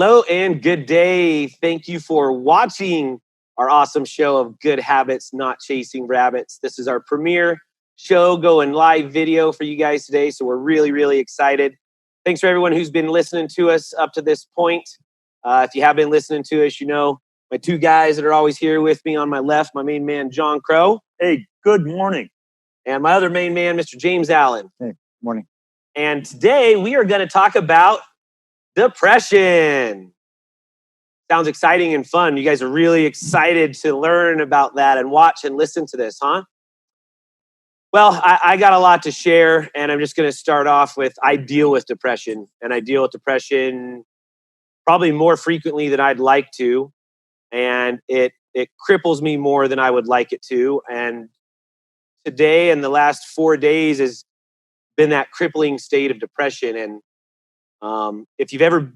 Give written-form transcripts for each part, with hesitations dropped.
Hello and good day. Thank you for watching our awesome show of Good Habits, Not Chasing Rabbits. This is our premiere show going live video for you guys today, so we're really, really excited. Thanks for everyone who's been listening to us up to this point. If you have been listening to us, you know my two guys that are always here with me on my left, my main man, John Crow. Hey, good morning. And my other main man, Mr. James Allen. Hey, morning. And today we are going to talk about depression. Sounds exciting and fun. You guys are really excited to learn about that and watch and listen to this, huh? Well, I got a lot to share, and I'm just going to start off with I deal with depression, and I deal with depression probably more frequently than I'd like to, and it cripples me more than I would like it to. And today and the last 4 days has been that crippling state of depression. And if you've ever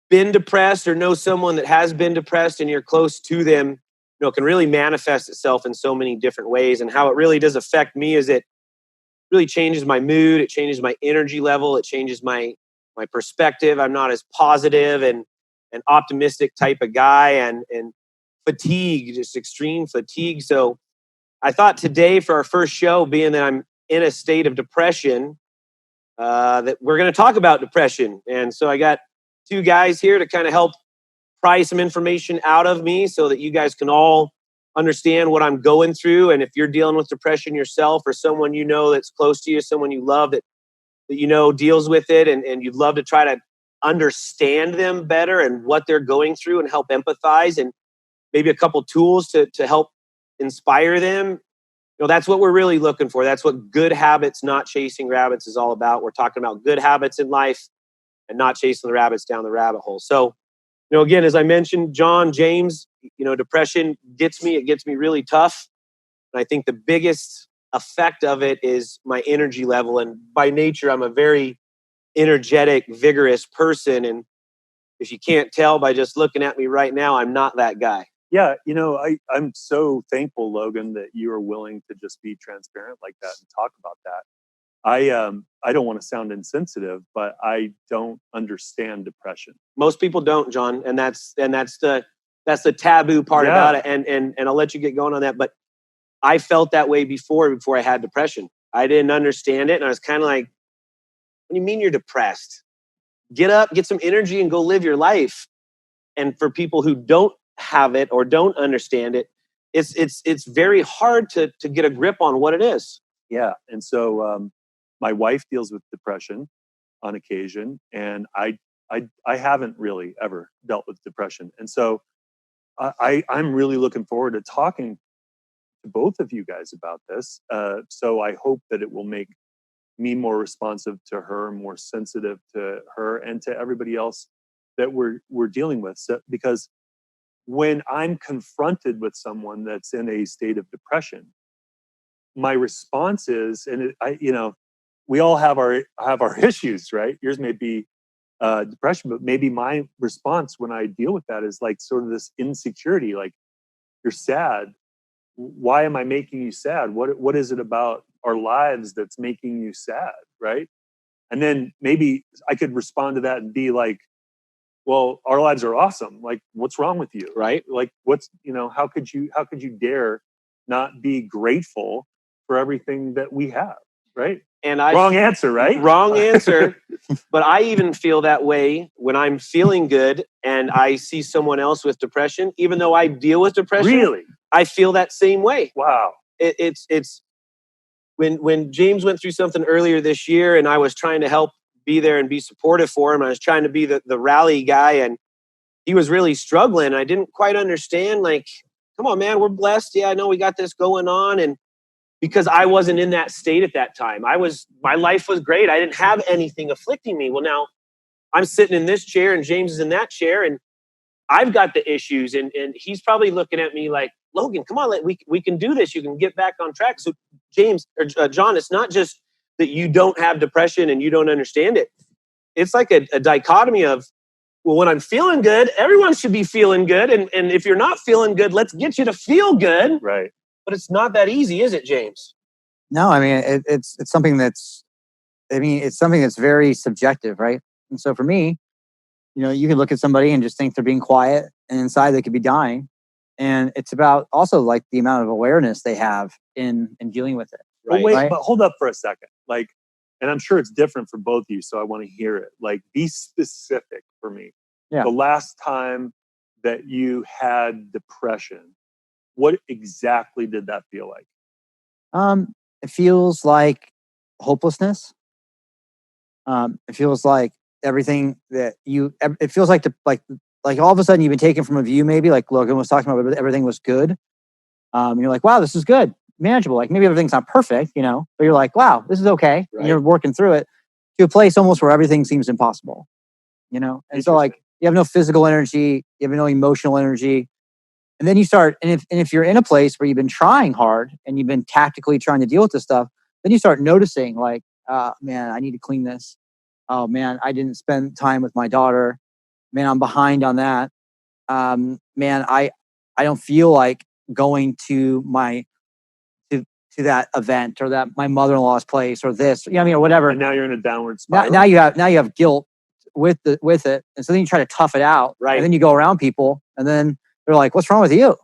been depressed or know someone that has been depressed and you're close to them, you know, it can really manifest itself in so many different ways. And how it really does affect me is it really changes my mood. It changes my energy level. It changes my perspective. I'm not as positive and an optimistic type of guy, and fatigue, just extreme fatigue. So I thought today for our first show, being that I'm in a state of depression, that we're going to talk about depression. And so I got two guys here to kind of help pry some information out of me so that you guys can all understand what I'm going through. And if you're dealing with depression yourself, or someone you know that's close to you, someone you love that you know deals with it, and you'd love to try to understand them better and what they're going through and help empathize, and maybe a couple tools to help inspire them. You know, that's what we're really looking for. That's what Good Habits, Not Chasing Rabbits is all about. We're talking about good habits in life and not chasing the rabbits down the rabbit hole. So, you know, again, as I mentioned, John, James, you know, depression gets me. It gets me really tough. And I think the biggest effect of it is my energy level. And by nature, I'm a very energetic, vigorous person. And if you can't tell by just looking at me right now, I'm not that guy. Yeah, you know, I'm so thankful, Logan, that you are willing to just be transparent like that and talk about that. I don't want to sound insensitive, but I don't understand depression. Most people don't, John, and that's the taboo part about it. And I'll let you get going on that. But I felt that way before I had depression. I didn't understand it, and I was kind of like, "What do you mean you're depressed? Get up, get some energy, and go live your life." And for people who don't have it or don't understand it, it's very hard to get a grip on what it is. Yeah, and so my wife deals with depression on occasion, and I haven't really ever dealt with depression, and so I'm really looking forward to talking to both of you guys about this. So I hope that it will make me more responsive to her, more sensitive to her, and to everybody else that we're dealing with. So, because when I'm confronted with someone that's in a state of depression, my response is, and we all have our issues, right? Yours may be depression, but maybe my response when I deal with that is like sort of this insecurity, like, you're sad. Why am I making you sad? What is it about our lives that's making you sad, right? And then maybe I could respond to that and be like, well, our lives are awesome. Like, what's wrong with you? Right. Like, how could you dare not be grateful for everything that we have? Right. And wrong answer, right? Wrong answer. But I even feel that way when I'm feeling good and I see someone else with depression, even though I deal with depression. Really? I feel that same way. Wow. It's when James went through something earlier this year, and I was trying to help be there and be supportive for him. I was trying to be the rally guy, and he was really struggling. I didn't quite understand, like, come on, man, we're blessed. Yeah, I know we got this going on. And because I wasn't in that state at that time, my life was great. I didn't have anything afflicting me. Well, now I'm sitting in this chair and James is in that chair, and I've got the issues, and he's probably looking at me like, Logan, come on, we can do this. You can get back on track. So James or John, it's not just that you don't have depression and you don't understand it. It's like a dichotomy of, well, when I'm feeling good, everyone should be feeling good. And if you're not feeling good, let's get you to feel good. Right. But it's not that easy, is it, James? No, I mean, it's something that's very subjective, right? And so for me, you can look at somebody and just think they're being quiet, and inside they could be dying. And it's about also like the amount of awareness they have in dealing with it. But Right. wait, Right. but hold up for a second. Like, and I'm sure it's different for both of you, so I want to hear it. Like, be specific for me. Yeah. The last time that you had depression, what exactly did that feel like? It feels like hopelessness. It feels like everything that it feels like like all of a sudden you've been taken from a view, maybe like Logan was talking about, where everything was good. You're like, wow, this is good, manageable. Like maybe everything's not perfect, but you're like, wow, this is okay. Right. And you're working through it to a place almost where everything seems impossible, And so like you have no physical energy, you have no emotional energy. And then you start, and if you're in a place where you've been trying hard and you've been tactically trying to deal with this stuff, then you start noticing like, man, I need to clean this. Oh man, I didn't spend time with my daughter. Man, I'm behind on that. Man, I don't feel like going to to that event or that my mother-in-law's place or this, or whatever. And now you're in a downward spiral. Now you have guilt with it, and so then you try to tough it out, Right. And then you go around people, and then they're like, "What's wrong with you?"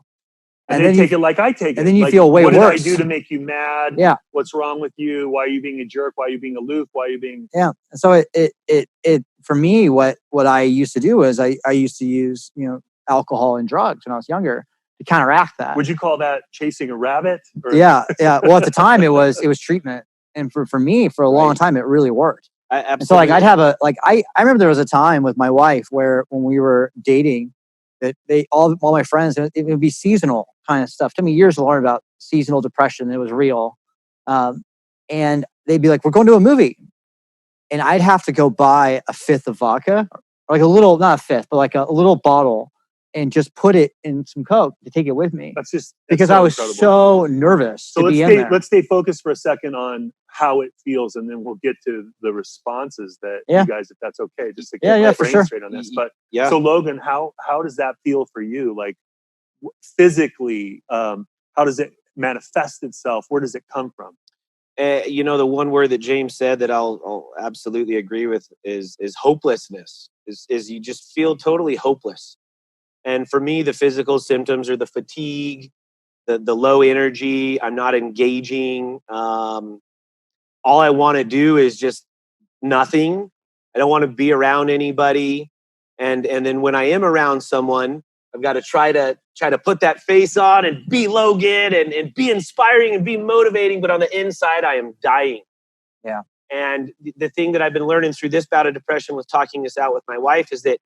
And they take it like I take it. And then you like, feel way what worse. What did I do to make you mad? Yeah. What's wrong with you? Why are you being a jerk? Why are you being aloof? Why are you being... Yeah. And so it for me, what I used to do is I used to use, alcohol and drugs when I was younger to counteract that. Would you call that chasing a rabbit? Or... Yeah. Well, at the time it was treatment. And for me, for a long time, it really worked. Absolutely. And so like I'd have I remember there was a time with my wife where when we were dating that all my friends, it would be seasonal kind of stuff. It took me years to learn about seasonal depression. It was real. And they'd be like, we're going to a movie. And I'd have to go buy a fifth of vodka, or like a little, not a fifth, but like a little bottle, and just put it in some Coke to take it with me. That's because so I was incredible. so nervous to be in there. Let's stay focused for a second on how it feels, and then we'll get to the responses that you guys, if that's okay, just to get my brain straight on this. But so Logan, how does that feel for you? Like physically, how does it manifest itself? Where does it come from? The one word that James said that I'll absolutely agree with is hopelessness. Is you just feel totally hopeless. And for me, the physical symptoms are the fatigue, the low energy. I'm not engaging. All I want to do is just nothing. I don't want to be around anybody. And then when I am around someone, I've got to try to put that face on and be Logan and be inspiring and be motivating. But on the inside, I am dying. Yeah. And the thing that I've been learning through this bout of depression with talking this out with my wife is that,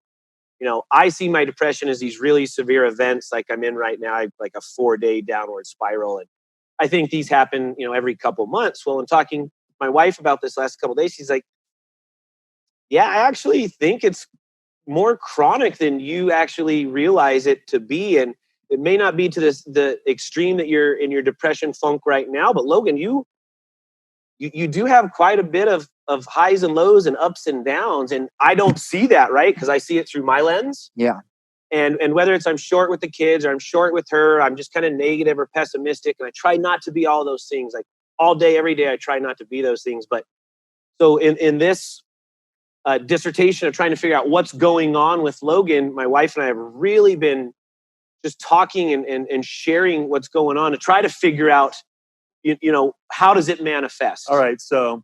I see my depression as these really severe events like I'm in right now, like a 4-day downward spiral. And I think these happen, every couple months. Well, in talking to my wife about this last couple of days, she's like, yeah, I actually think it's more chronic than you actually realize it to be. And it may not be to the extreme that you're in your depression funk right now, but Logan, you do have quite a bit of highs and lows and ups and downs. And I don't see that, right? Because I see it through my lens. Yeah. And whether it's I'm short with the kids or I'm short with her, I'm just kind of negative or pessimistic. And I try not to be all those things. Like all day, every day, I try not to be those things. But so in this dissertation of trying to figure out what's going on with Logan, my wife and I have really been just talking and sharing what's going on to try to figure out, how does it manifest? All right. So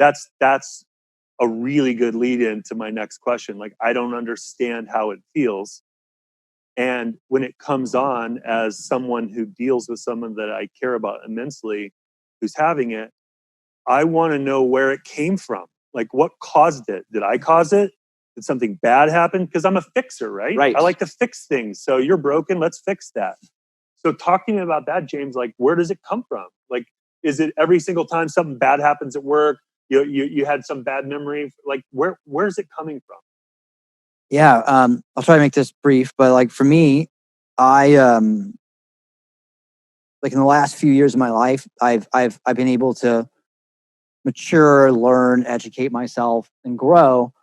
that's a really good lead in to my next question. Like, I don't understand how it feels. And when it comes on as someone who deals with someone that I care about immensely, who's having it, I want to know where it came from. Like, what caused it? Did I cause it? Did something bad happen? Because I'm a fixer, right? Right. I like to fix things. So you're broken. Let's fix that. So talking about that, James, like, where does it come from? Like, is it every single time something bad happens at work, you had some bad memory? Like, where's it coming from? Yeah. I'll try to make this brief, but like for me, I like in the last few years of my life, I've been able to mature, learn, educate myself, and grow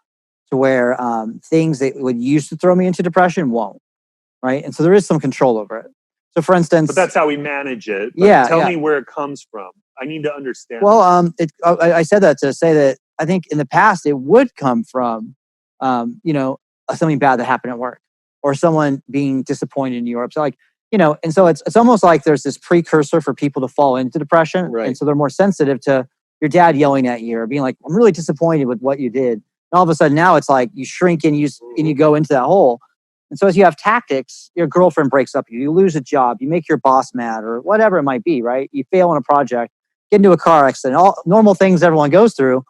to where things that would used to throw me into depression won't. Right. And so there is some control over it. So for instance, but that's how we manage it. But tell me where it comes from. I need to understand. Well, I said that to say that I think in the past it would come from, something bad that happened at work, or someone being disappointed in you, or upset, like, and so it's almost like there's this precursor for people to fall into depression. Right. And so they're more sensitive to your dad yelling at you or being like, I'm really disappointed with what you did. And all of a sudden now it's like you shrink and you go into that hole. And so as you have tactics, your girlfriend breaks up you lose a job, you make your boss mad, or whatever it might be, right? You fail on a project, get into a car accident, all normal things everyone goes through.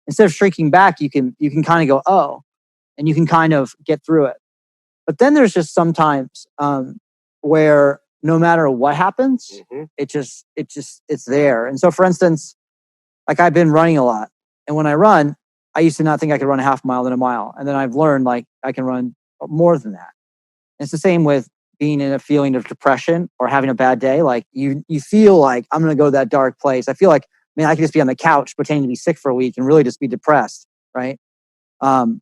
Instead of shrinking back, you can kind of go, oh, and you can kind of get through it. But then there's just sometimes where no matter what happens, it's there. And so, for instance, like I've been running a lot, and when I run, I used to not think I could run a half mile than a mile, and then I've learned like I can run more than that. And it's the same with being in a feeling of depression or having a bad day. Like you feel like I'm going to go to that dark place. I feel like, man, I could just be on the couch pretending to be sick for a week and really just be depressed, right? And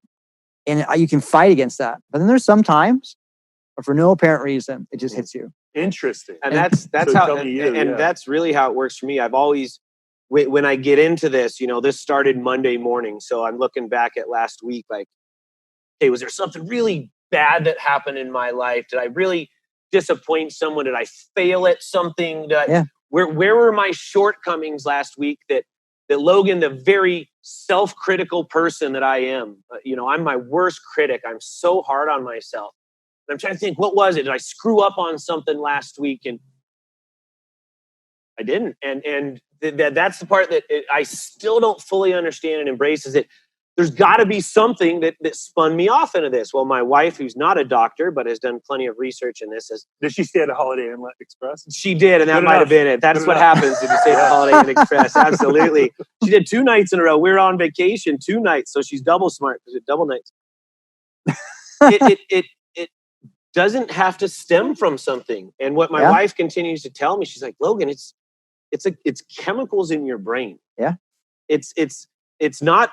you can fight against that. But then there's some times, or for no apparent reason, it just hits you. Interesting. And that's So how, tell me you, and yeah. that's really how it works for me. I've always, when I get into this, this started Monday morning. So I'm looking back at last week, like, hey, was there something really bad that happened in my life? Did I really disappoint someone? Did I fail at something? Where were my shortcomings last week that Logan, the very self-critical person that I am, I'm my worst critic. I'm so hard on myself. And I'm trying to think, what was it? Did I screw up on something last week? And I didn't. And that's the part that I still don't fully understand and embrace, is that there's got to be something that spun me off into this. Well, my wife, who's not a doctor, but has done plenty of research in this. Did she stay at a Holiday Inn Express? She did, and that might have been it. That's what happens if you stay at a Holiday Inn Express. Absolutely. She did 2 nights in a row. We were on vacation 2 nights, so she's double smart because it's double nights. It doesn't have to stem from something. And what my wife continues to tell me, she's like, Logan, it's chemicals in your brain. Yeah. It's not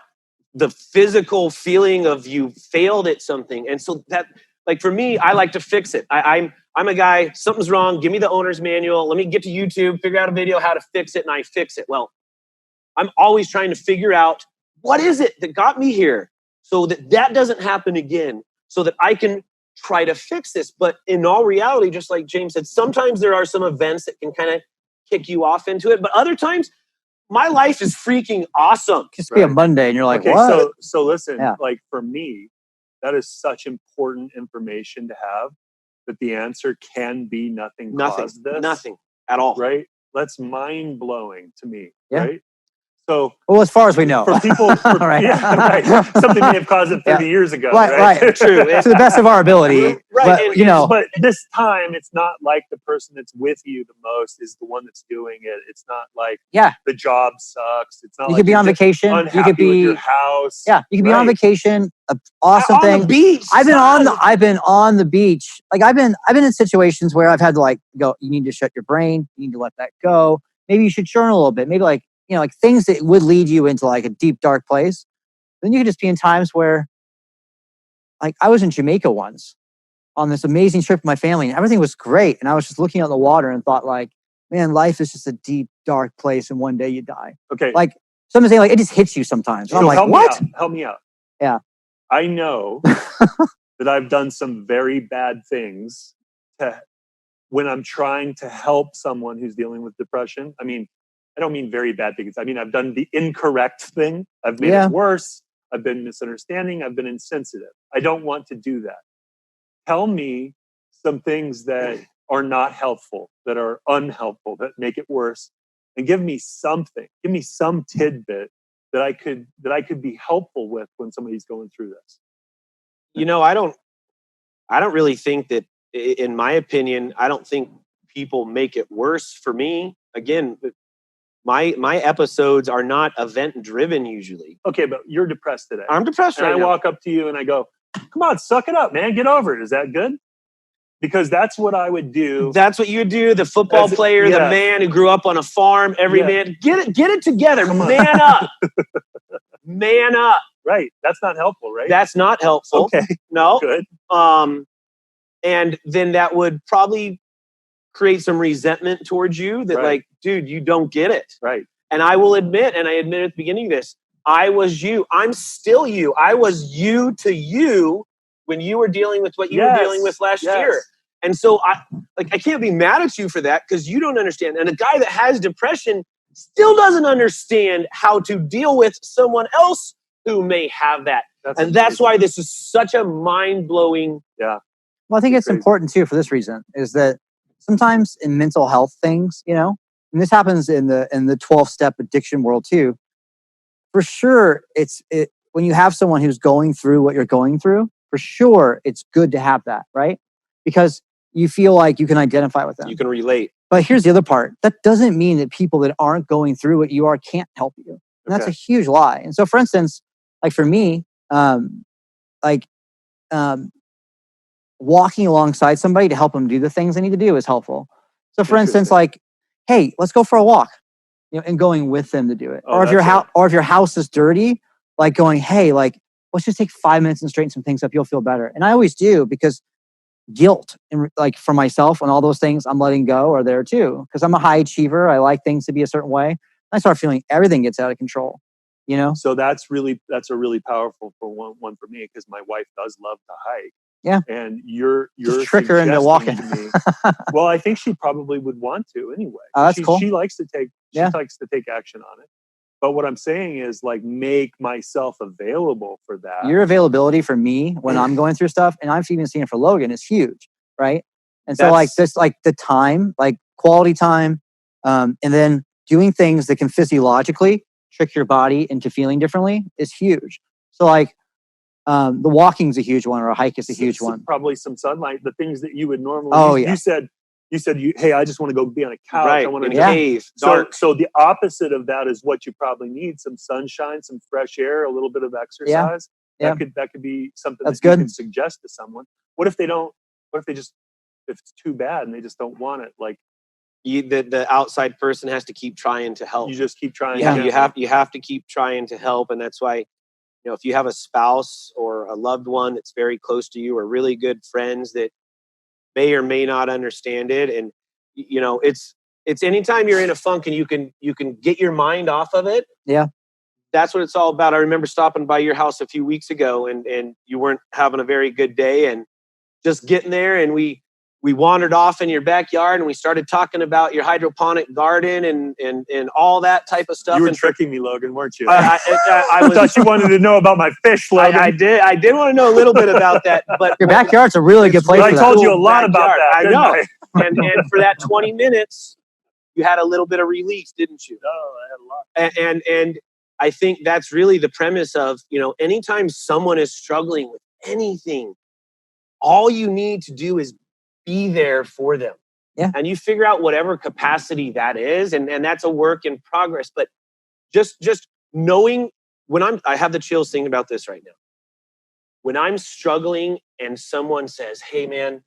the physical feeling of you failed at something. And so that, like, for me, I like to fix it. I'm a guy, something's wrong, give me the owner's manual, let me get to YouTube, figure out a video how to fix it, and I fix it. Well, I'm always trying to figure out what is it that got me here so that doesn't happen again, so that I can try to fix this. But in all reality, just like James said, sometimes there are some events that can kind of kick you off into it, but other times my life is freaking awesome. Just be a Monday and you're like, okay, what? So listen, like for me, that is such important information to have, that the answer can be nothing caused this. Nothing at all. Right? That's mind blowing to me. Yeah. Right? So, well, as far as we know, for people, right. Yeah, right. Something may have caused it 30 years ago. Right. True. To the best of our ability. Right. But, but this time, it's not like the person that's with you the most is the one that's doing it. It's not like the job sucks. It's not. You could be on vacation. You could be with your house. Yeah, you could be on vacation. Awesome on thing. The beach. I've been on the beach. Like I've been in situations where I've had to go. You need to shut your brain. You need to let that go. Maybe you should journal a little bit. Maybe like things that would lead you into like a deep, dark place. Then you could just be in times where, like, I was in Jamaica once on this amazing trip with my family, and everything was great. And I was just looking out the water and thought, like, man, life is just a deep, dark place, and one day you die. Okay. Like someone saying, like, it just hits you sometimes. So I'm like, what? Help me out. Yeah. I know that I've done some very bad things when I'm trying to help someone who's dealing with depression. I mean, I don't mean very bad things. I mean, I've done the incorrect thing. I've made it worse. I've been misunderstanding. I've been insensitive. I don't want to do that. Tell me some things that are not helpful, that are unhelpful, that make it worse, and give me something. Give me some tidbit that I could be helpful with when somebody's going through this. I don't really think that, in my opinion, I don't think people make it worse for me. Again, my episodes are not event driven usually. Okay, but you're depressed today. I'm depressed right now. And I walk up to you and I go, come on, suck it up, man. Get over it. Is that good? Because that's what I would do. That's what you would do. The football player, the man who grew up on a farm, every man, get it together. Man up. Man up. Right. That's not helpful, right? That's not helpful. Okay. No. Good. And then that would probably create some resentment towards you that like, dude, you don't get it. Right. And I will admit, and I admit at the beginning of this, I was you. I'm still you. I was you to you when you were dealing with what you were dealing with last year. And so I can't be mad at you for that because you don't understand. And a guy that has depression still doesn't understand how to deal with someone else who may have that. That's why this is such a mind-blowing. Yeah. Well, I think it's important too for this reason, is that sometimes in mental health things, you know, and this happens in the 12-step addiction world too. For sure, when you have someone who's going through what you're going through, for sure, it's good to have that, right? Because you feel like you can identify with them. You can relate. But here's the other part. That doesn't mean that people that aren't going through what you are can't help you. And that's a huge lie. And so, for instance, like for me, walking alongside somebody to help them do the things they need to do is helpful. So, for instance, like, hey, let's go for a walk, you know, and going with them to do it. Or if your house is dirty, like going, hey, like, let's just take 5 minutes and straighten some things up. You'll feel better. And I always do, because guilt and like for myself and all those things I'm letting go are there too. Because I'm a high achiever. I like things to be a certain way. I start feeling everything gets out of control, you know? So that's a really powerful one for me, because my wife does love to hike. Yeah. And you're just trick her into walking. to me, well, I think she probably would want to anyway. Oh, that's cool. She likes to take action on it. But what I'm saying is, like, make myself available for that. Your availability for me when I'm going through stuff, and I've even seen it for Logan, is huge, right? And so like this, like the time, like quality time, and then doing things that can physiologically trick your body into feeling differently is huge. So like the walking's a huge one, or a hike is a huge one. Probably some sunlight, the things that you would normally. You said, hey, I just want to go be on a couch. Right, I want to cave, dark. So the opposite of that is what you probably need: some sunshine, some fresh air, a little bit of exercise. Yeah. That could be something that's that you good. can suggest to someone. What if they don't? What if if it's too bad and they just don't want it? Like, the outside person has to keep trying to help. You just keep trying. Yeah, you have to keep trying to help, and that's why, you know, if you have a spouse or a loved one that's very close to you, or really good friends that may or may not understand it, and you know, it's anytime you're in a funk and you can get your mind off of it. Yeah, that's what it's all about. I remember stopping by your house a few weeks ago, and you weren't having a very good day, and just getting there, and we wandered off in your backyard, and we started talking about your hydroponic garden and all that type of stuff. You were tricking me, Logan, weren't you? I thought you wanted to know about my fish, Logan. I did want to know a little bit about that, but your backyard's a really good place. I told you a lot about that. I know. And for that 20 minutes, you had a little bit of release, didn't you? No, I had a lot. And I think that's really the premise of, you know, anytime someone is struggling with anything, all you need to do is be there for them. Yeah. And you figure out whatever capacity that is, and that's a work in progress. But just knowing, I have the chills thinking about this right now. When I'm struggling and someone says, hey man,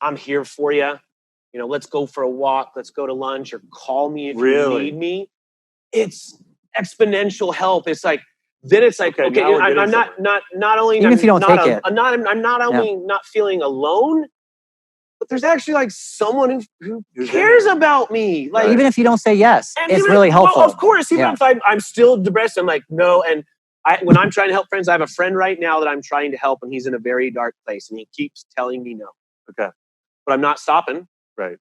I'm here for you. You know, let's go for a walk, let's go to lunch, or call me if you need me. It's exponential help. It's like, then it's like, okay, I'm not only, even if you don't take it, I'm not only not feeling alone, but there's actually like someone who cares about me. Like, even if you don't say yes, it's really helpful. Well, of course, even if I'm still depressed, I'm like, no. And when I'm trying to help friends, I have a friend right now that I'm trying to help, and he's in a very dark place, and he keeps telling me no. Okay. But I'm not stopping. Right.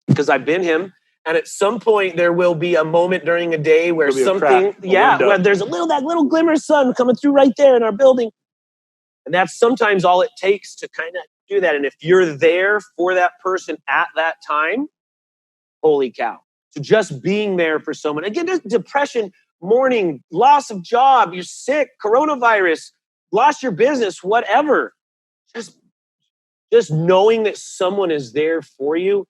Because I've been him. And at some point there will be a moment during a day where something, where there's that little glimmer of sun coming through right there in our building. And that's sometimes all it takes to kind of do that. And if you're there for that person at that time, holy cow. So just being there for someone, again, just depression, mourning, loss of job, you're sick, coronavirus, lost your business, whatever. Just knowing that someone is there for you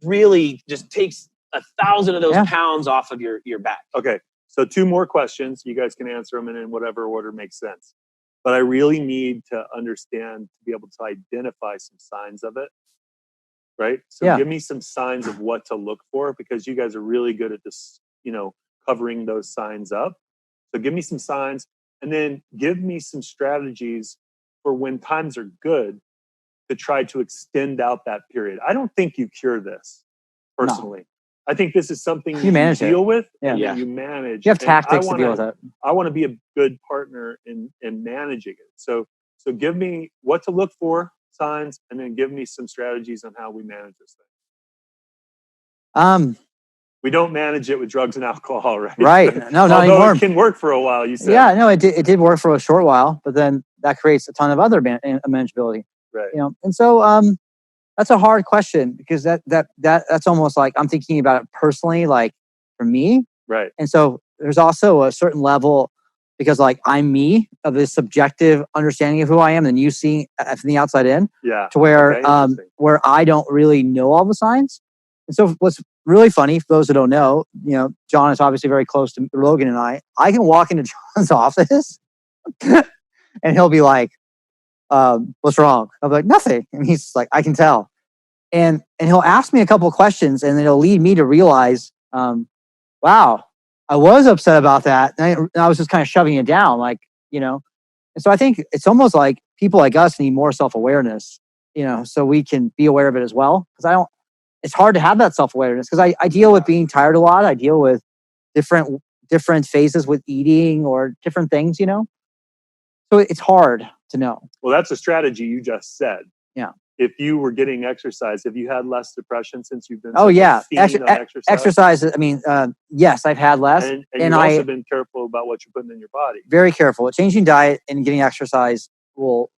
really just takes 1,000 of those pounds off of your back. Okay. So 2 more questions. You guys can answer them in whatever order makes sense. But I really need to understand, to be able to identify some signs of it. Right? So give me some signs of what to look for, because you guys are really good at this, you know, covering those signs up. So give me some signs, and then give me some strategies for when times are good to try to extend out that period. I don't think you cure this personally. No. I think this is something you deal with. And you manage. You have tactics to deal with it. I want to be a good partner in managing it. So So give me what to look for, signs, and then give me some strategies on how we manage this thing. We don't manage it with drugs and alcohol, right? Right. No, not Although anymore. it can work for a while, you said. Yeah, no, it did work for a short while, but then that creates a ton of other manageability. Right. You know, and so that's a hard question because that's almost like I'm thinking about it personally, like for me. Right. And so there's also a certain level because like I'm me of this subjective understanding of who I am, and you see from the outside in. Yeah. To where I don't really know all the signs. And so what's really funny for those who don't know, you know, John is obviously very close to Logan and I. I can walk into John's office and he'll be like, what's wrong? I'll be like, nothing. And he's like, I can tell. And he'll ask me a couple of questions and then it'll lead me to realize, wow, I was upset about that. And I was just kind of shoving it down, like, you know. And so I think it's almost like people like us need more self-awareness, you know, so we can be aware of it as well. Because it's hard to have that self-awareness because I deal with being tired a lot. I deal with different phases with eating or different things, you know. So it's hard to know. Well, that's a strategy you just said. Yeah. If you were getting exercise, have you had less depression since you've been? Oh yeah, exercise. I mean, yes, I've had less, and you've also been careful about what you're putting in your body. Very careful. Changing diet and getting exercise will.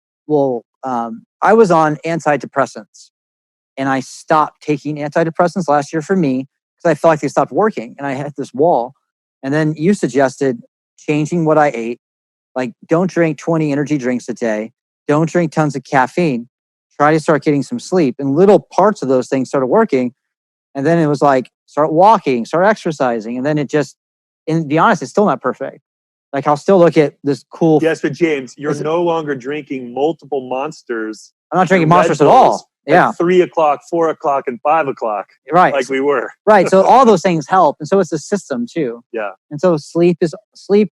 I was on antidepressants, and I stopped taking antidepressants last year for me because I felt like they stopped working, and I hit this wall. And then you suggested changing what I ate, like don't drink 20 energy drinks a day, don't drink tons of caffeine. Try to start getting some sleep, and little parts of those things started working. And then it was like, start walking, start exercising. And then it just, and to be honest, it's still not perfect. Like I'll still look at this cool. Yes, but James, you're no longer drinking multiple monsters. I'm not drinking monsters at all. Yeah. 3 o'clock, 4 o'clock, and 5 o'clock. Right. Like we were. Right. So all those things help. And so it's a system too. Yeah. And so sleep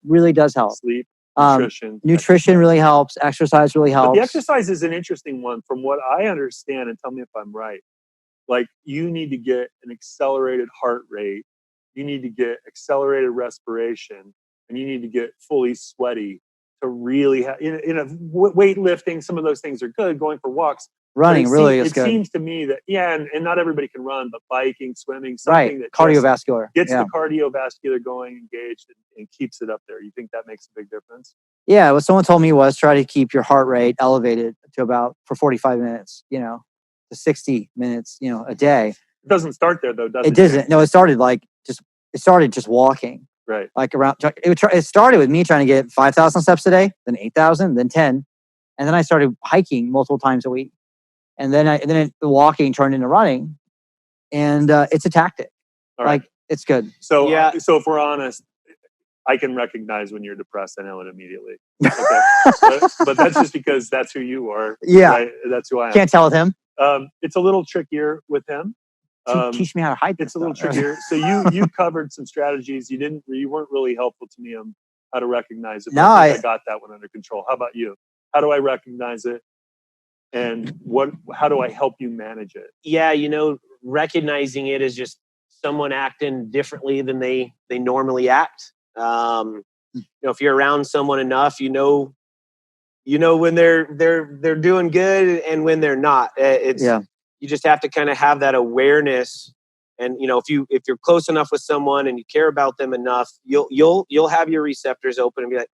really does help. Sleep. Nutrition really helps. Exercise really helps. But the exercise is an interesting one from what I understand, and tell me if I'm right. Like you need to get an accelerated heart rate, you need to get accelerated respiration, and you need to get fully sweaty to really have in a weightlifting. Some of those things are good. Going for walks, running really is good. It seems to me that and not everybody can run, but biking, swimming, something that cardiovascular gets the cardiovascular going, engaged, and keeps it up there. You think that makes a big difference? Yeah, what someone told me was try to keep your heart rate elevated to about for 45 minutes, you know, to 60 minutes, you know, a day. It doesn't start there though, does it? It doesn't. No, it started just walking. Right. Like it started with me trying to get 5,000 steps a day, then 8,000, then 10. And then I started hiking multiple times a week. And then the walking turned into running. And it's a tactic. Like it's good. So yeah. So if we're honest, I can recognize when you're depressed. I know it immediately. Okay. but that's just because that's who you are. Yeah. Right? That's who I am. Can't tell with him. It's a little trickier with him. Teach me how to hide. It's a little trickier. So you covered some strategies. You weren't really helpful to me on how to recognize it. No, I got that one under control. How about you? How do I recognize it? And how do I help you manage it? Yeah, you know, recognizing it as just someone acting differently than they normally act. You know, if you're around someone enough, you know when they're doing good and when they're not. You just have to kind of have that awareness. And you know, if you're close enough with someone and you care about them enough, you'll have your receptors open and be like,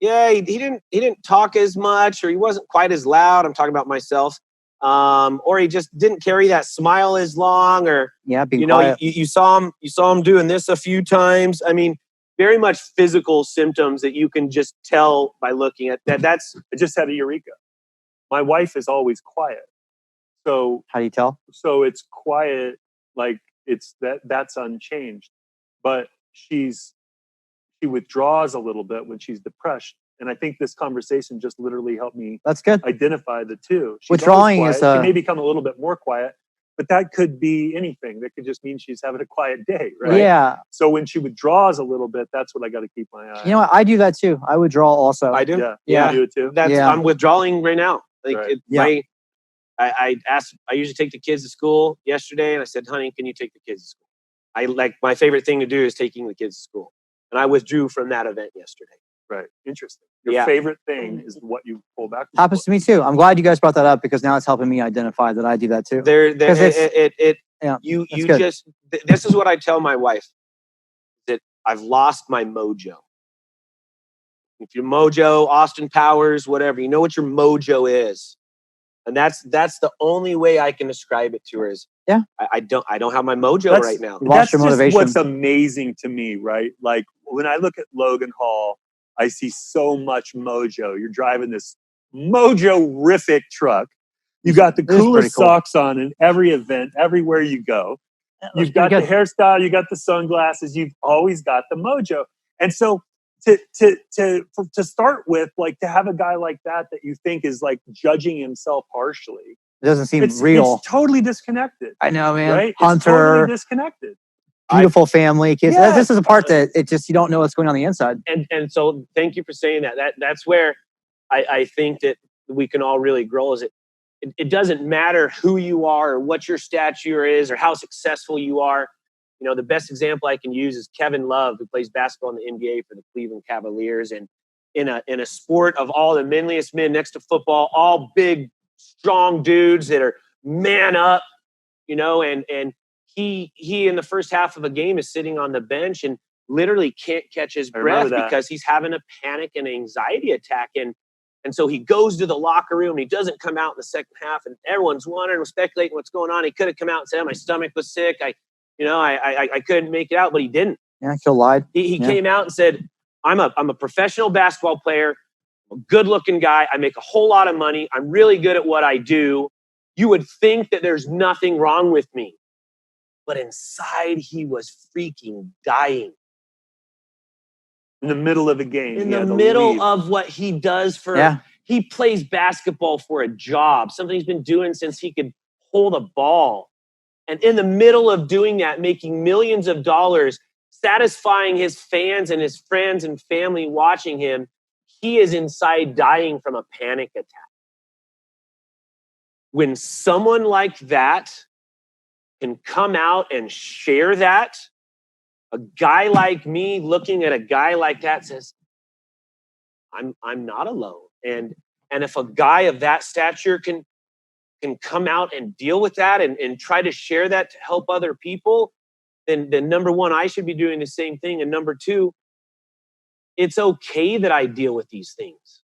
yeah, he didn't talk as much, or he wasn't quite as loud. I'm talking about myself. Or he just didn't carry that smile as long, or you know, you saw him doing this a few times. I mean, very much physical symptoms that you can just tell by looking at that. I just had a eureka. My wife is always quiet. So how do you tell? So it's quiet, like that's unchanged. But she withdraws a little bit when she's depressed. And I think this conversation just literally helped me identify the two. Withdrawing she may become a little bit more quiet, but that could be anything. That could just mean she's having a quiet day, right? Yeah. So when she withdraws a little bit, that's what I got to keep my eye on. You know what? I do that too. I withdraw also. I do. Yeah. You do it too? I'm withdrawing right now. Like I usually take the kids to school yesterday, and I said, honey, can you take the kids to school? My favorite thing to do is taking the kids to school. And I withdrew from that event yesterday. Right. Interesting. Your Yeah. favorite thing is what you pull back from. Happens to me too. I'm glad you guys brought that up because now it's helping me identify that I do that too. Yeah, You good. just, this is what I tell my wife, that I've lost my mojo. If you're Mojo, Austin Powers, whatever, you know what your mojo is. And that's the only way I can describe it to her is, yeah, I don't have my mojo right now. You lost That's your motivation. just what's amazing to me, right? Like when I look at Logan Hall, I see so much mojo. You're driving this mojo-rific truck. You got the coolest socks on in every event, everywhere you go. You've got the hairstyle, you got the sunglasses, you've always got the mojo. And so to start with, like to have a guy like that you think is like judging himself harshly. It doesn't seem real. It's totally disconnected. I know, man. Right? Hunter, it's totally disconnected. Beautiful family, kids. Yes. This is a part that it just, you don't know what's going on the inside. And so thank you for saying that. That's where I think that we can all really grow. Is it doesn't matter who you are or what your stature is or how successful you are. You know, the best example I can use is Kevin Love, who plays basketball in the NBA for the Cleveland Cavaliers. And in a sport of all the manliest men next to football, all big, strong dudes that are man up, you know, and he in the first half of a game is sitting on the bench and literally can't catch his breath because he's having a panic and anxiety attack. And so he goes to the locker room and he doesn't come out in the second half, and everyone's wondering, speculating what's going on. He could have come out and said, my stomach was sick. I couldn't make it out, but he didn't. Yeah, he still lied. He came out and said, I'm a professional basketball player, a good looking guy. I make a whole lot of money. I'm really good at what I do. You would think that there's nothing wrong with me. But inside he was freaking dying. In the middle of a game. In the middle of what he does he plays basketball for a job, something he's been doing since he could hold a ball. And in the middle of doing that, making millions of dollars, satisfying his fans and his friends and family watching him, he is inside dying from a panic attack. When someone like that can come out and share that, a guy like me looking at a guy like that says, I'm not alone. And if a guy of that stature can come out and deal with that and try to share that to help other people, then number one, I should be doing the same thing. And number two, it's okay that I deal with these things.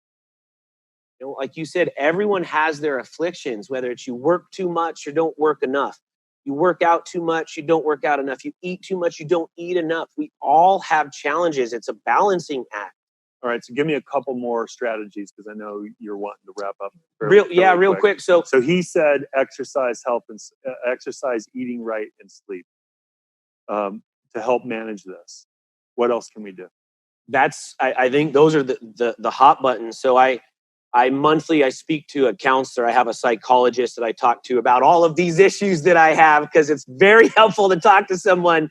You know, like you said, everyone has their afflictions, whether it's you work too much or don't work enough. You work out too much, you don't work out enough. You eat too much, you don't eat enough. We all have challenges. It's a balancing act. All right, so give me a couple more strategies because I know you're wanting to wrap up. Real quick. So he said exercise, exercise, eating right, and sleep to help manage this. What else can we do? I think those are the hot buttons. So I monthly speak to a counselor. I have a psychologist that I talk to about all of these issues that I have, because it's very helpful to talk to someone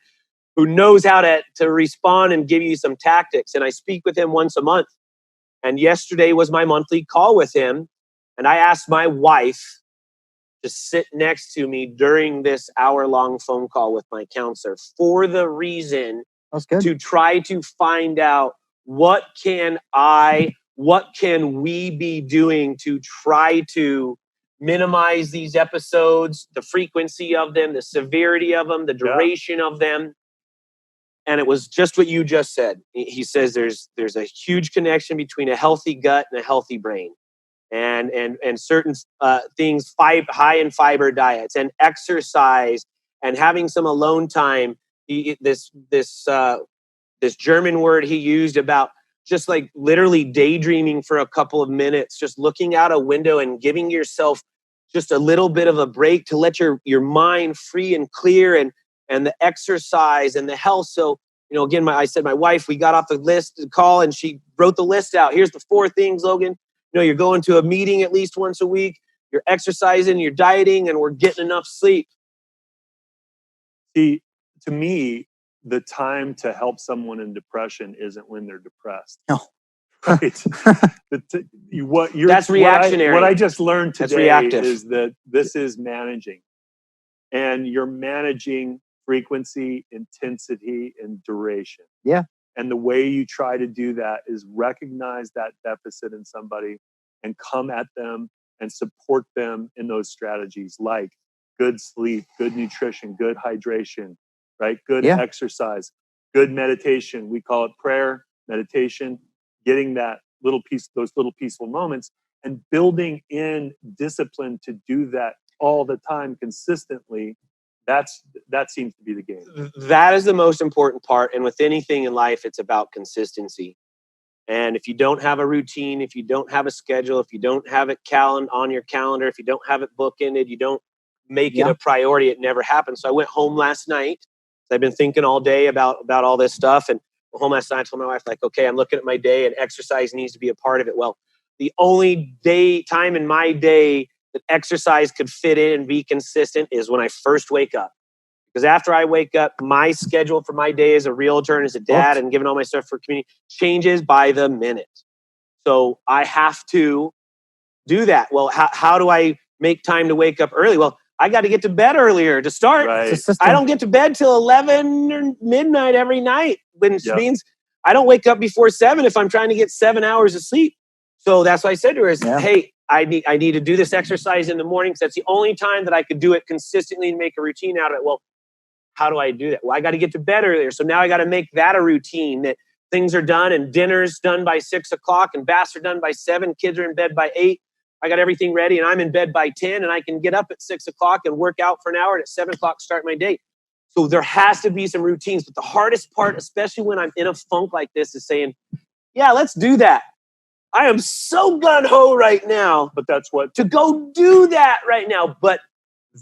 who knows how to respond and give you some tactics. And I speak with him once a month. And yesterday was my monthly call with him. And I asked my wife to sit next to me during this hour-long phone call with my counselor for the reason to try to find out what can we be doing to try to minimize these episodes, the frequency of them, the severity of them, the duration of them. And it was just what you just said. He says there's a huge connection between a healthy gut and a healthy brain, and certain things, high in fiber diets and exercise and having some alone time. This German word he used about just like literally daydreaming for a couple of minutes, just looking out a window and giving yourself just a little bit of a break to let your mind free and clear, and the exercise and the health. So, you know, again, I said my wife, we got off the list to call and she wrote the list out. Here's the 4 things, Logan. You know, you're going to a meeting at least once a week, you're exercising, you're dieting, and we're getting enough sleep. See, to me, the time to help someone in depression isn't when they're depressed. No. Right. That's reactionary. What I just learned today reactive. is that this is managing. And you're managing frequency, intensity, and duration. Yeah. And the way you try to do that is recognize that deficit in somebody and come at them and support them in those strategies, like good sleep, good nutrition, good hydration, right? Good exercise, good meditation. We call it prayer, meditation, getting that little piece, those little peaceful moments, and building in discipline to do that all the time consistently. That seems to be the game. That is the most important part. And with anything in life, it's about consistency. And if you don't have a routine, if you don't have a schedule, if you don't have it on your calendar, if you don't have it bookended, you don't make it a priority, it never happens. So I went home last night. I've been thinking all day about all this stuff. And home last night, I told my wife, like, okay, I'm looking at my day and exercise needs to be a part of it. Well, the only time in my day that exercise could fit in and be consistent is when I first wake up. Because after I wake up, my schedule for my day as a realtor and as a dad and giving all my stuff for community changes by the minute. So I have to do that. Well, how do I make time to wake up early? Well, I got to get to bed earlier to start. Right. I don't get to bed till 11 or midnight every night, which means I don't wake up before 7 if I'm trying to get 7 hours of sleep. So that's what I said to her is, hey, I need to do this exercise in the morning because that's the only time that I could do it consistently and make a routine out of it. Well, how do I do that? Well, I got to get to bed earlier. So now I got to make that a routine, that things are done and dinner's done by 6 o'clock and baths are done by 7. Kids are in bed by 8. I got everything ready and I'm in bed by 10 and I can get up at 6 o'clock and work out for an hour and at 7 o'clock start my day. So there has to be some routines. But the hardest part, especially when I'm in a funk like this, is saying, yeah, let's do that. I am so gung-ho right now. But that's what to go do that right now. But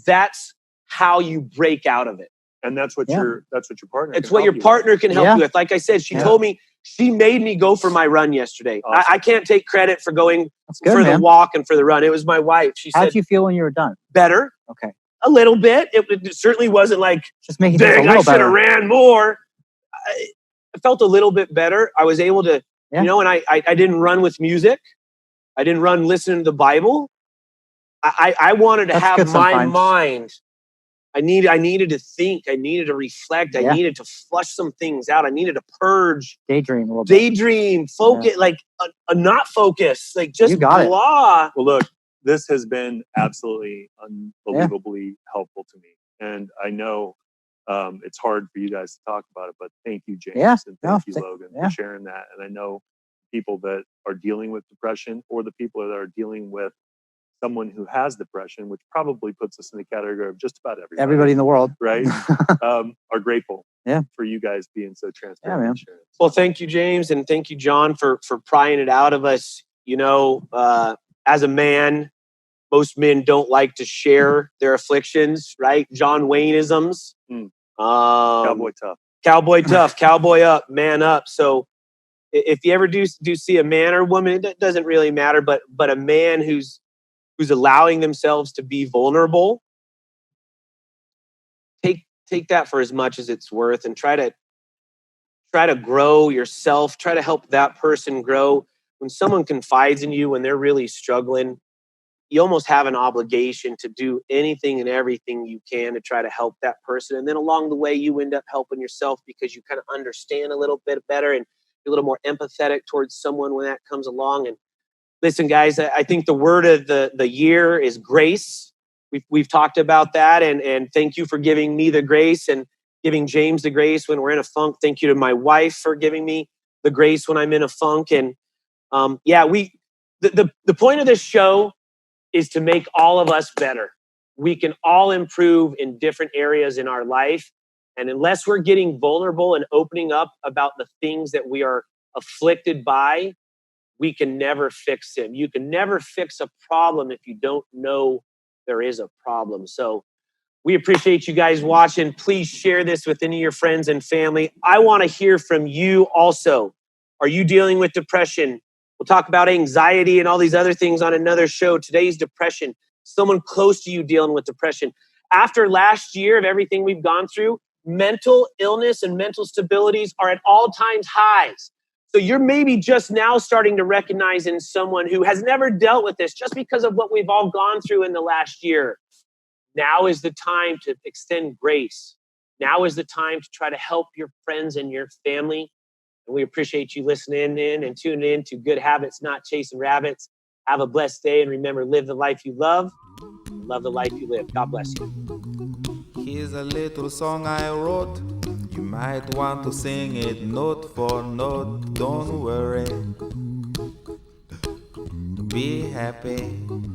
that's how you break out of it. And that's what your partner. It's what your partner can help you with. Like I said, she told me, she made me go for my run yesterday. Awesome. I can't take credit for going the walk and for the run. It was my wife. She said, how'd you feel when you were done? Better. Okay. A little bit. It certainly wasn't like, just making dang, I should have ran more. I felt a little bit better. I was able to, you know, and I didn't run with music. I didn't run listening to the Bible. I wanted to have my mind. I needed to think. I needed to reflect. I needed to flush some things out. I needed to purge. Daydream a little bit. Daydream. Focus. Like a not focus. Like just blah. Well, look, this has been absolutely unbelievably helpful to me. And I know it's hard for you guys to talk about it, but thank you, James. And thank you, Logan, for sharing that. And I know people that are dealing with depression or the people that are dealing with someone who has depression, which probably puts us in the category of just about everybody in the world, right? Are grateful for you guys being so transparent. Well, thank you, James, and thank you, John, for prying it out of us. You know, as a man, most men don't like to share their afflictions, right? John Wayne-isms. Cowboy tough. Cowboy tough. Cowboy up. Man up. So if you ever do see a man or woman, it doesn't really matter, but a man who's allowing themselves to be vulnerable, take that for as much as it's worth and try to grow yourself, try to help that person grow. When someone confides in you, when they're really struggling, you almost have an obligation to do anything and everything you can to try to help that person. And then along the way, you end up helping yourself because you kind of understand a little bit better and you're a little more empathetic towards someone when that comes along. And listen, guys, I think the word of the year is grace. We've talked about that, and thank you for giving me the grace and giving James the grace when we're in a funk. Thank you to my wife for giving me the grace when I'm in a funk. And the point of this show is to make all of us better. We can all improve in different areas in our life, and unless we're getting vulnerable and opening up about the things that we are afflicted by, we can never fix them. You can never fix a problem if you don't know there is a problem. So we appreciate you guys watching. Please share this with any of your friends and family. I want to hear from you also. Are you dealing with depression? We'll talk about anxiety and all these other things on another show. Today's depression. Someone close to you dealing with depression. After last year of everything we've gone through, mental illness and mental stabilities are at all-time highs. So you're maybe just now starting to recognize in someone who has never dealt with this just because of what we've all gone through in the last year. Now is the time to extend grace. Now is the time to try to help your friends and your family. And we appreciate you listening in and tuning in to Good Habits, Not Chasing Rabbits. Have a blessed day. And remember, live the life you love. Love the life you live. God bless you. Here's a little song I wrote. You might want to sing it note for note. Don't worry. Be happy.